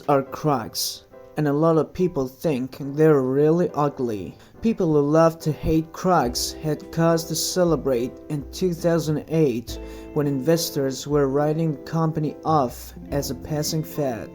are Crocs, and a lot of people think they're really ugly. People who love to hate Crocs had cause to celebrate in 2008 when investors were writing the company off as a passing fad.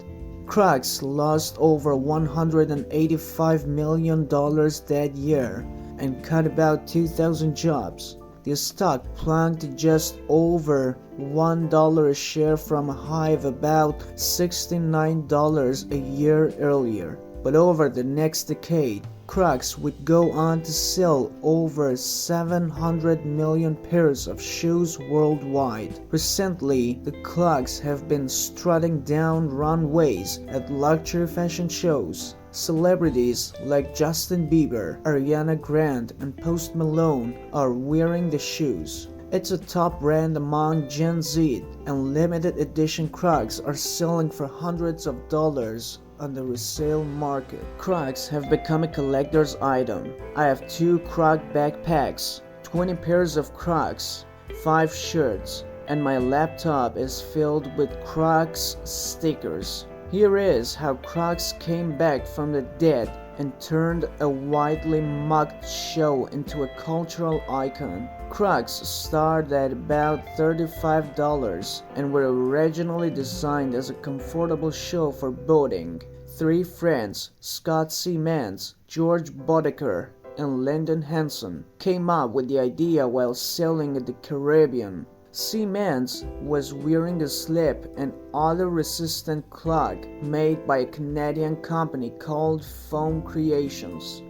Crocs lost over $185 million that year and cut about 2,000 jobs. The stock plunged to just over $1 a share from a high of about $69 a year earlier. But over the next decade, Crocs would go on to sell over 700 million pairs of shoes worldwide. Recently, the clogs have been strutting down runways at luxury fashion shows. Celebrities like Justin Bieber, Ariana Grande, and Post Malone are wearing the shoes. It's a top brand among Gen Z, and limited edition Crocs are selling for hundreds of dollars on the resale market. Crocs have become a collector's item. I have 2 Croc backpacks, 20 pairs of Crocs, 5 shirts, and my laptop is filled with Crocs stickers. Here is how Crocs came back from the dead and turned a widely mocked shoe into a cultural icon. Crocs started at about $35 and were originally designed as a comfortable shoe for boating. 3 friends, Scott Seamans, George Boedecker, and Lyndon Hanson, came up with the idea while sailing in the Caribbean. Seamans was wearing a slip and odor-resistant clog made by a Canadian company called Foam Creations.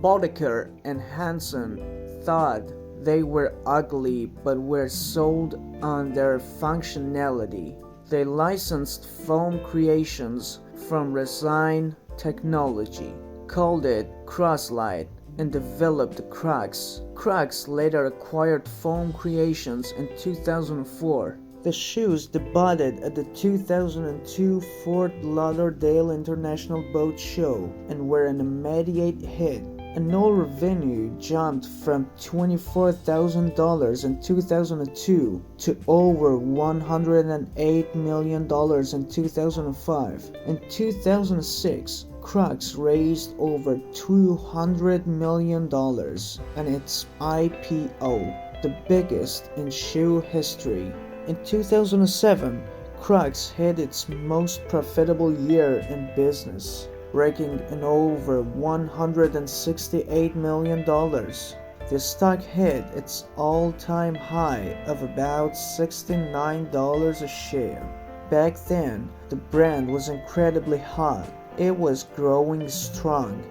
Boedecker and Hanson thought they were ugly but were sold on their functionality. They licensed Foam Creations from resin technology, called it Croslite, and developed the Crocs. Crocs later acquired Foam Creations in 2004. The shoes debuted at the 2002 Fort Lauderdale International Boat Show and were an immediate hit. Annual revenue jumped from $24,000 in 2002 to over $108 million in 2005. In 2006, Crocs raised over $200 million on its IPO, the biggest in shoe history. In 2007, Crocs hit its most profitable year in business, raking in over $168 million. The stock hit its all-time high of about $69 a share. Back then, the brand was incredibly hot. It was growing strong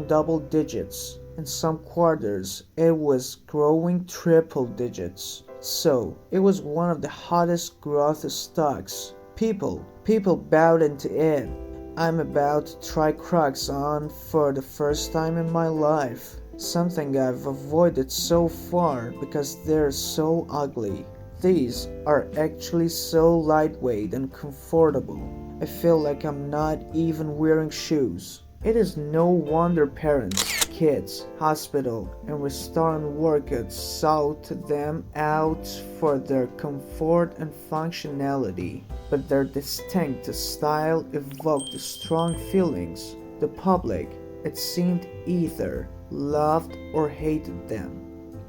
double digits. In some quarters, it was growing triple digits. So, it was one of the hottest growth stocks. People bowed into it. I'm about to try Crocs on for the first time in my life. Something I've avoided so far because they're so ugly. These are actually so lightweight and comfortable. I feel like I'm not even wearing shoes. It is no wonder parents, kids, hospital, and restaurant workers sought them out for their comfort and functionality. But their distinct style evoked strong feelings. The public, it seemed, either loved or hated them.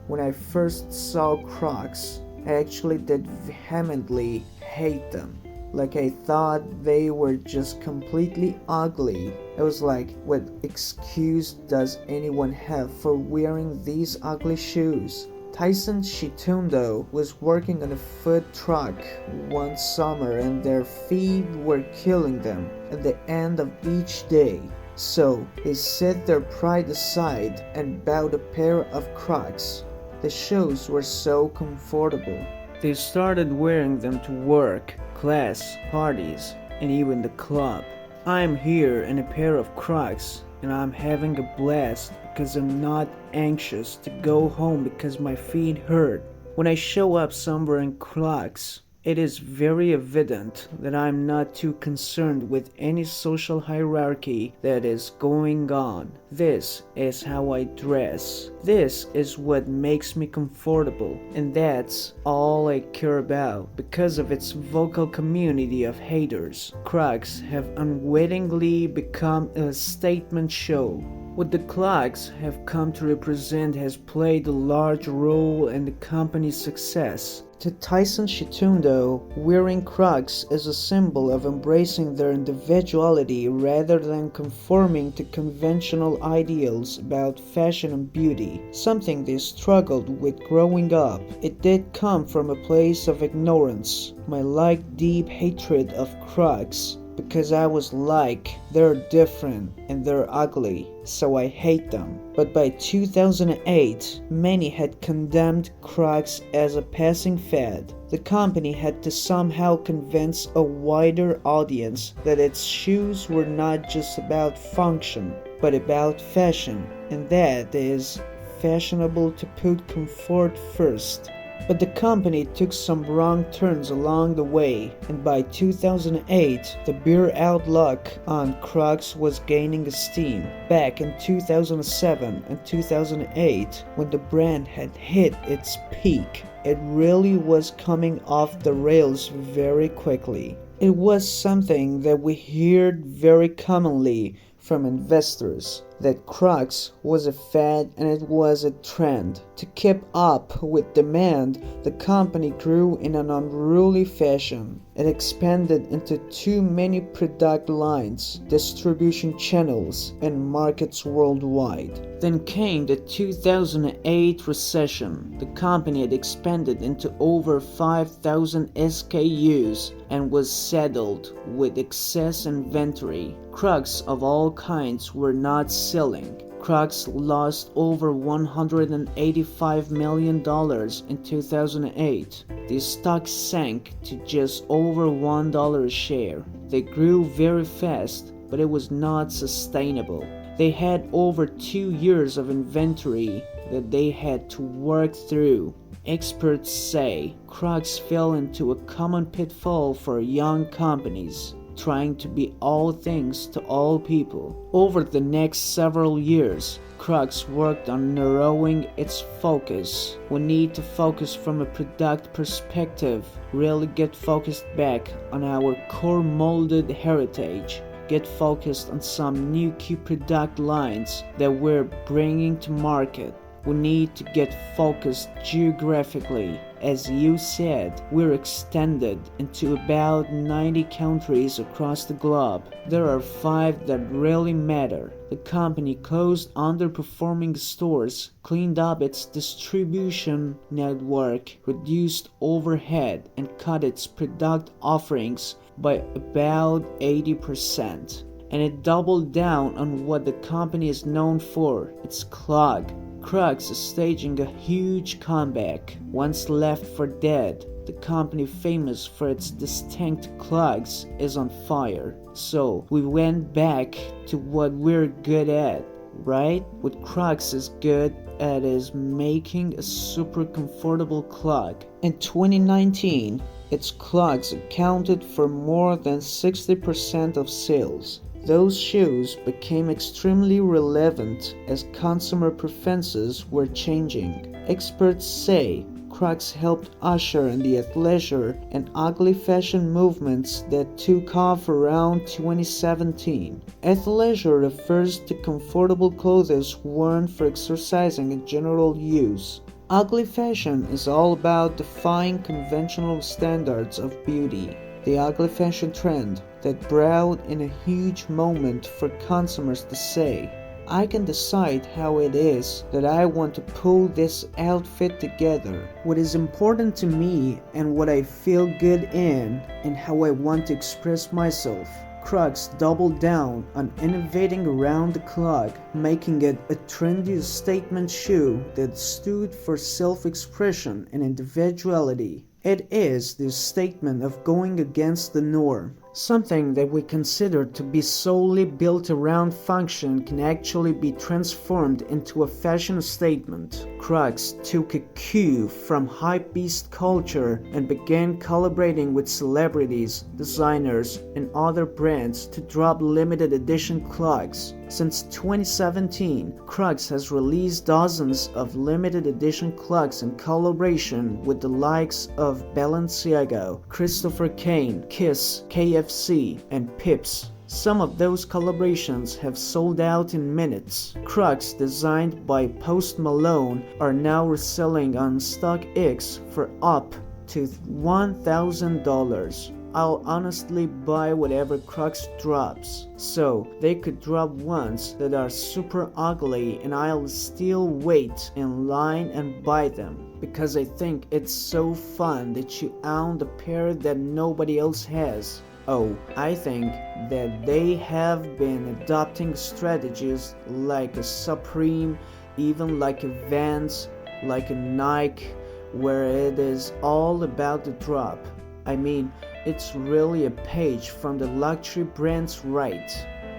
When I first saw Crocs, I actually did vehemently hate them. Like I thought they were just completely ugly. I was like, what excuse does anyone have for wearing these ugly shoes? Tyson Shitundo was working on a food truck one summer and their feet were killing them at the end of each day. So they set their pride aside and bought a pair of Crocs. The shoes were so comfortable. They started wearing them to work, class, parties, and even the club. I'm here in a pair of Crocs and I'm having a blast because I'm not anxious to go home because my feet hurt. When I show up somewhere in Crocs, It is very evident that I'm not too concerned with any social hierarchy that is going on. This is how I dress. This is what makes me comfortable, and that's all I care about. Because of its vocal community of haters, Crocs have unwittingly become a statement show. What the clogs have come to represent has played a large role in the company's success. To Tyson Shitundo, wearing Crocs is a symbol of embracing their individuality rather than conforming to conventional ideals about fashion and beauty, something they struggled with growing up. It did come from a place of ignorance, my deep hatred of Crocs. Because I was like, they're different and they're ugly, so I hate them. But by 2008, many had condemned Crocs as a passing fad. The company had to somehow convince a wider audience that its shoes were not just about function, but about fashion, and that is fashionable to put comfort first. But the company took some wrong turns along the way, and by 2008, the beer outlook on Crocs was gaining steam. Back in 2007 and 2008, when the brand had hit its peak, it really was coming off the rails very quickly. It was something that we heard very commonly from investors, that Crocs was a fad and it was a trend. To keep up with demand, the company grew in an unruly fashion. It expanded into too many product lines, distribution channels, and markets worldwide. Then came the 2008 recession. The company had expanded into over 5,000 SKUs and was saddled with excess inventory. Crocs of all kinds were not selling. Crocs lost over $185 million in 2008. The stock sank to just over $1 a share. They grew very fast, but it was not sustainable. They had over 2 years of inventory that they had to work through. Experts say Crocs fell into a common pitfall for young companies, trying to be all things to all people. Over the next several years, Crocs worked on narrowing its focus. We need to focus from a product perspective, really get focused back on our core molded heritage, get focused on some new key product lines that we're bringing to market. We need to get focused geographically. As you said, we're extended into about 90 countries across the globe. There are 5 that really matter. The company closed underperforming stores, cleaned up its distribution network, reduced overhead, and cut its product offerings by about 80%. And it doubled down on what the company is known for, its clog. Crocs is staging a huge comeback. Once left for dead, the company famous for its distinct clogs is on fire. So we went back to what we're good at, right? What Crocs is good at is making a super comfortable clog. In 2019, its clogs accounted for more than 60% of sales. Those shoes became extremely relevant as consumer preferences were changing. Experts say Crocs helped usher in the athleisure and ugly fashion movements that took off around 2017. Athleisure refers to comfortable clothes worn for exercising and general use. Ugly fashion is all about defying conventional standards of beauty. The ugly fashion trend that brought in a huge moment for consumers to say, I can decide how it is that I want to pull this outfit together, what is important to me and what I feel good in, and how I want to express myself. Crocs doubled down on innovating around the clog, making it a trendy statement shoe that stood for self-expression and individuality. It is the statement of going against the norm. Something that we consider to be solely built around function can actually be transformed into a fashion statement. Crocs took a cue from hypebeast culture and began collaborating with celebrities, designers, and other brands to drop limited edition clogs. Since 2017, Crocs has released dozens of limited edition clogs in collaboration with the likes of Balenciaga, Christopher Kane, Kiss, KFC, and Pips. Some of those collaborations have sold out in minutes. Crocs designed by Post Malone are now reselling on StockX for up to $1,000. I'll honestly buy whatever Crocs drops. So they could drop ones that are super ugly and I'll still wait in line and buy them, because I think it's so fun that you own the pair that nobody else has. Oh, I think that they have been adopting strategies like a Supreme, even like a Vans, like a Nike, where it is all about the drop. I mean, it's really a page from the luxury brands, right?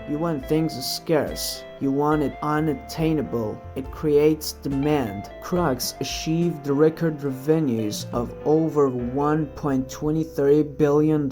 You want things scarce, you want it unattainable, it creates demand. Crocs achieved the record revenues of over $1.23 billion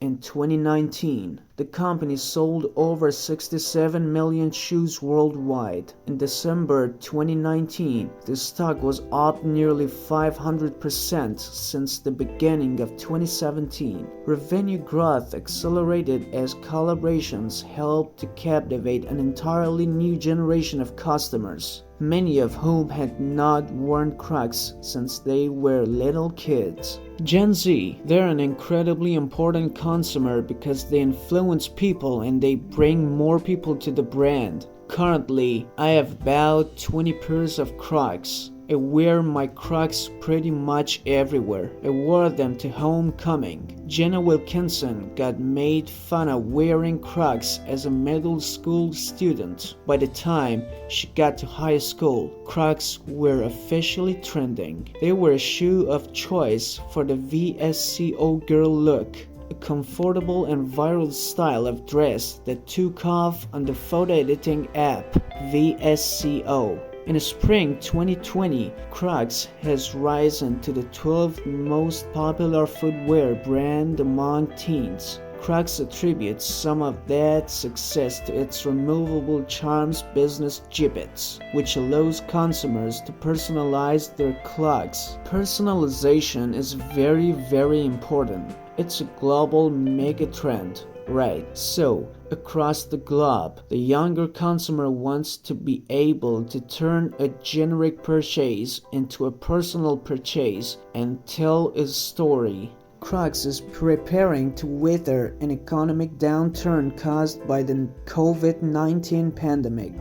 in 2019. The company sold over 67 million shoes worldwide. In December 2019, the stock was up nearly 500% since the beginning of 2017. Revenue growth accelerated as collaborations helped to captivate an entirely new generation of customers, many of whom had not worn Crocs since they were little kids. Gen Z, they're an incredibly important consumer because they influence people and they bring more people to the brand. Currently, I have about 20 pairs of Crocs. I wear my Crocs pretty much everywhere. I wore them to homecoming. Jenna Wilkinson got made fun of wearing Crocs as a middle school student. By the time she got to high school, Crocs were officially trending. They were a shoe of choice for the VSCO girl look, a comfortable and viral style of dress that took off on the photo editing app VSCO. In spring 2020, Crocs has risen to the 12th most popular footwear brand among teens. Crocs attributes some of that success to its removable charms business Jibbitz, which allows consumers to personalize their clogs. Personalization is very important. It's a global megatrend. Right, so across the globe, the younger consumer wants to be able to turn a generic purchase into a personal purchase and tell a story. Crocs is preparing to weather an economic downturn caused by the COVID-19 pandemic.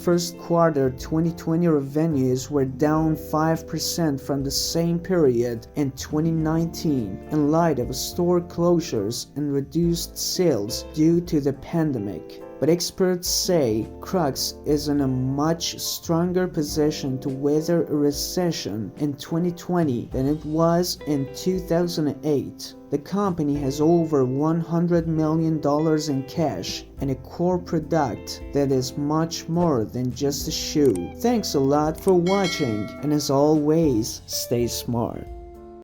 First quarter 2020 revenues were down 5% from the same period in 2019 in light of store closures and reduced sales due to the pandemic. But experts say Crocs is in a much stronger position to weather a recession in 2020 than it was in 2008. The company has over $100 million in cash and a core product that is much more than just a shoe. Thanks a lot for watching, and as always, stay smart.